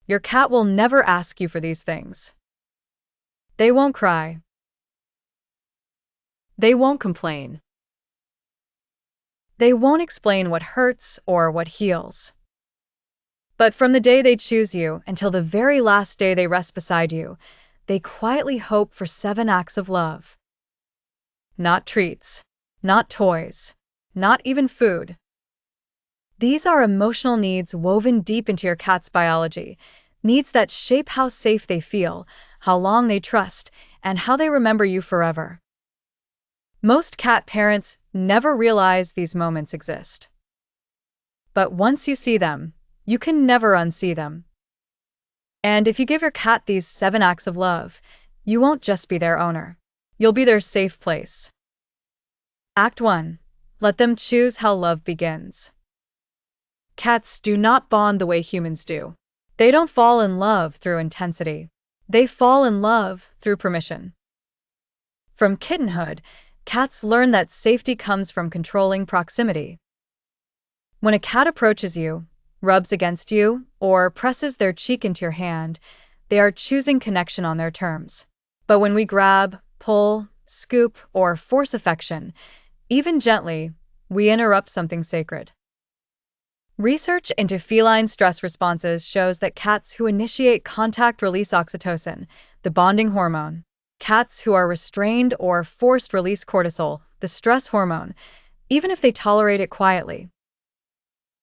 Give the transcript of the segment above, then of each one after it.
Your cat will never ask you for these things. They won't cry. They won't complain. They won't explain what hurts or what heals. But from the day they choose you until the very last day they rest beside you, they quietly hope for 7 acts of love. Not treats, not toys, not even food. These are emotional needs woven deep into your cat's biology, needs that shape how safe they feel, how long they trust, and how they remember you forever. Most cat parents never realize these moments exist. But once you see them, you can never unsee them. And if you give your cat these 7 acts of love, you won't just be their owner. You'll be their safe place. Act 1. Let them choose how love begins. Cats do not bond the way humans do. They don't fall in love through intensity. They fall in love through permission. From kittenhood, cats learn that safety comes from controlling proximity. When a cat approaches you, rubs against you, or presses their cheek into your hand, they are choosing connection on their terms. But when we grab, pull, scoop, or force affection, even gently, we interrupt something sacred. Research into feline stress responses shows that cats who initiate contact release oxytocin, the bonding hormone. Cats who are restrained or forced release cortisol, the stress hormone, even if they tolerate it quietly.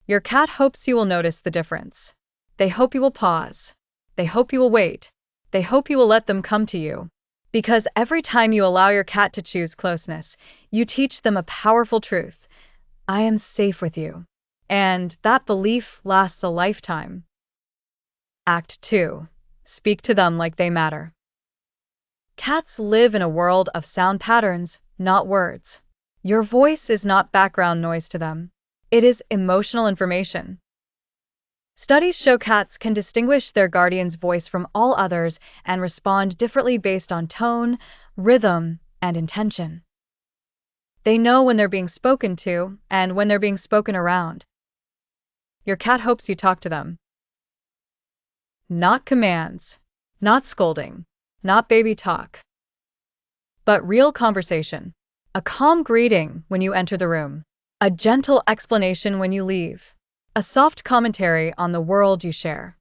Your cat hopes you will notice the difference. They hope you will pause. They hope you will wait. They hope you will let them come to you. Because every time you allow your cat to choose closeness, you teach them a powerful truth. I am safe with you. And that belief lasts a lifetime. Act 2. Speak to them like they matter. Cats live in a world of sound patterns, not words. Your voice is not background noise to them. It is emotional information. Studies show cats can distinguish their guardian's voice from all others and respond differently based on tone, rhythm, and intention. They know when they're being spoken to and when they're being spoken around. Your cat hopes you talk to them. Not commands, not scolding, not baby talk, but real conversation. A calm greeting when you enter the room, a gentle explanation when you leave, a soft commentary on the world you share.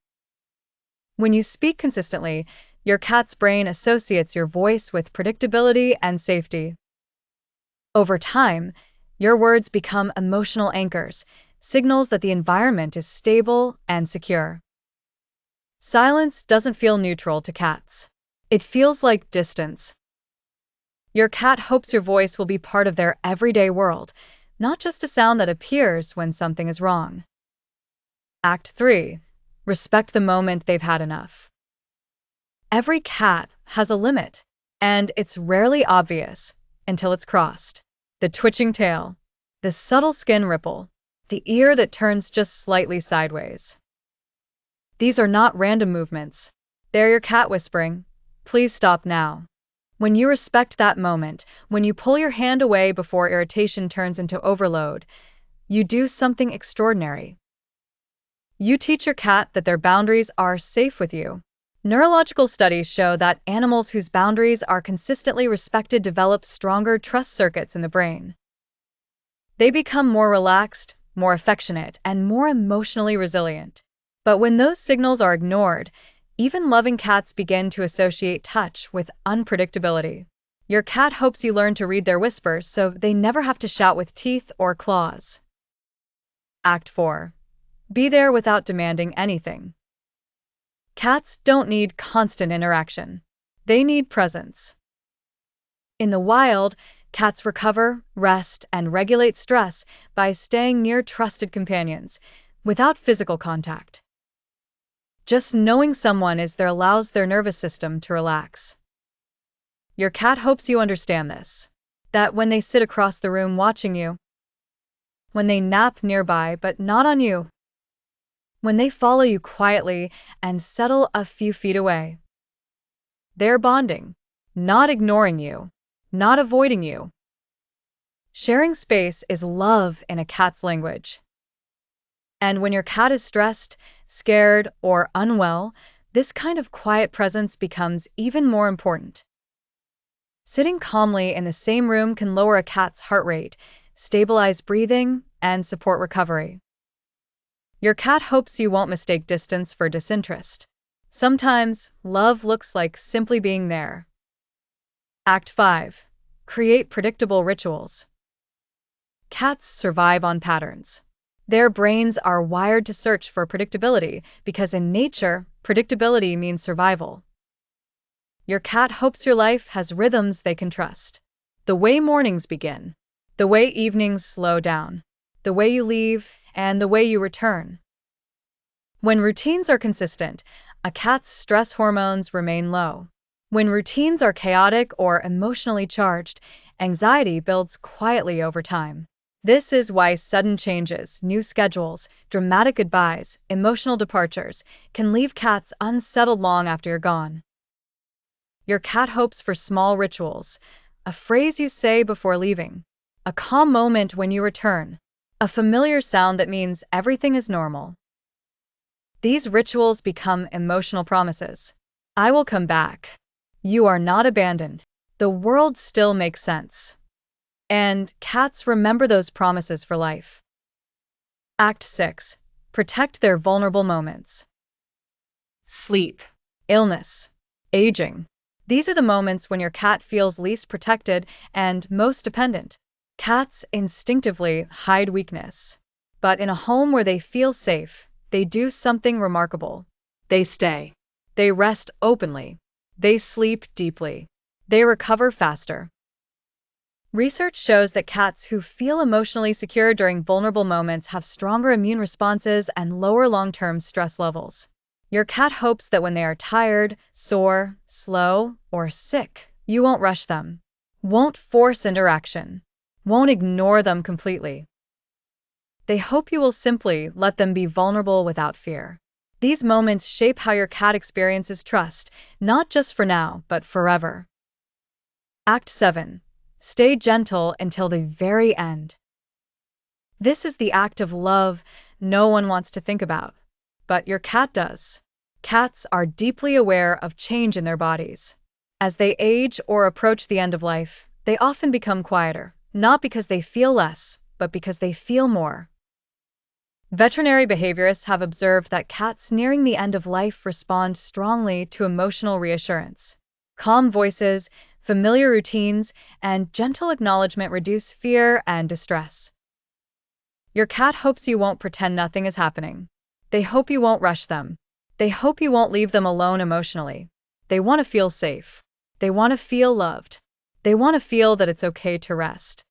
When you speak consistently, your cat's brain associates your voice with predictability and safety. Over time, your words become emotional anchors, signals that the environment is stable and secure. Silence doesn't feel neutral to cats. It feels like distance. Your cat hopes your voice will be part of their everyday world, not just a sound that appears when something is wrong. Act 3. Respect the moment they've had enough. Every cat has a limit, and it's rarely obvious until it's crossed. The twitching tail, the subtle skin ripple, the ear that turns just slightly sideways. These are not random movements. They're your cat whispering, "Please stop now." When you respect that moment, when you pull your hand away before irritation turns into overload, you do something extraordinary. You teach your cat that their boundaries are safe with you. Neurological studies show that animals whose boundaries are consistently respected develop stronger trust circuits in the brain. They become more relaxed, more affectionate, and more emotionally resilient. But when those signals are ignored, even loving cats begin to associate touch with unpredictability. Your cat hopes you learn to read their whispers so they never have to shout with teeth or claws. Act 4. Be there without demanding anything. Cats don't need constant interaction. They need presence. In the wild, cats recover, rest, and regulate stress by staying near trusted companions, without physical contact. Just knowing someone is there allows their nervous system to relax. Your cat hopes you understand this, that when they sit across the room watching you, when they nap nearby but not on you, when they follow you quietly and settle a few feet away, they're bonding, not ignoring you, not avoiding you. Sharing space is love in a cat's language. And when your cat is stressed, scared, or unwell, this kind of quiet presence becomes even more important. Sitting calmly in the same room can lower a cat's heart rate, stabilize breathing, and support recovery. Your cat hopes you won't mistake distance for disinterest. Sometimes, love looks like simply being there. Act 5. Create predictable rituals. Cats survive on patterns. Their brains are wired to search for predictability because in nature, predictability means survival. Your cat hopes your life has rhythms they can trust. The way mornings begin, the way evenings slow down, the way you leave, and the way you return. When routines are consistent, a cat's stress hormones remain low. When routines are chaotic or emotionally charged, anxiety builds quietly over time. This is why sudden changes, new schedules, dramatic goodbyes, emotional departures can leave cats unsettled long after you're gone. Your cat hopes for small rituals, a phrase you say before leaving, a calm moment when you return, a familiar sound that means everything is normal. These rituals become emotional promises. I will come back. You are not abandoned. The world still makes sense. And cats remember those promises for life. Act 6. Protect their vulnerable moments. Sleep, illness, aging. These are the moments when your cat feels least protected and most dependent. Cats instinctively hide weakness. But in a home where they feel safe, they do something remarkable. They stay. They rest openly. They sleep deeply. They recover faster. Research shows that cats who feel emotionally secure during vulnerable moments have stronger immune responses and lower long-term stress levels. Your cat hopes that when they are tired, sore, slow, or sick, you won't rush them, won't force interaction, won't ignore them completely. They hope you will simply let them be vulnerable without fear. These moments shape how your cat experiences trust, not just for now, but forever. Act 7. Stay gentle until the very end. This is the act of love no one wants to think about, but your cat does. Cats are deeply aware of change in their bodies. As they age or approach the end of life, they often become quieter, not because they feel less, but because they feel more. Veterinary behaviorists have observed that cats nearing the end of life respond strongly to emotional reassurance. Calm voices, familiar routines, and gentle acknowledgement reduce fear and distress. Your cat hopes you won't pretend nothing is happening. They hope you won't rush them. They hope you won't leave them alone emotionally. They want to feel safe. They want to feel loved. They want to feel that it's okay to rest.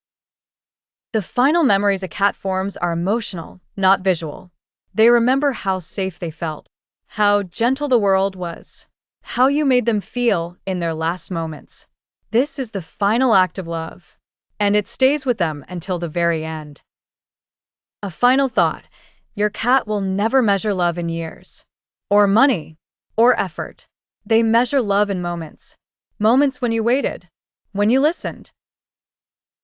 The final memories a cat forms are emotional, not visual. They remember how safe they felt, how gentle the world was, how you made them feel in their last moments. This is the final act of love, and it stays with them until the very end. A final thought: your cat will never measure love in years, or money, or effort. They measure love in moments. Moments when you waited, when you listened,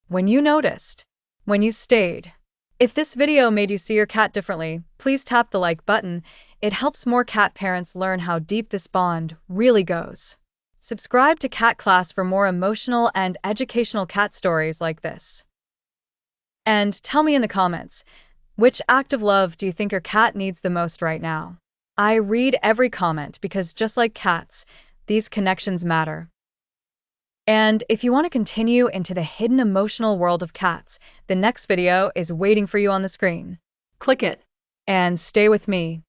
when you noticed, when you stayed. If this video made you see your cat differently, please tap the like button. It helps more cat parents learn how deep this bond really goes. Subscribe to Cat Class for more emotional and educational cat stories like this. And tell me in the comments, which act of love do you think your cat needs the most right now? I read every comment because just like cats, these connections matter. And if you want to continue into the hidden emotional world of cats, the next video is waiting for you on the screen. Click it and stay with me.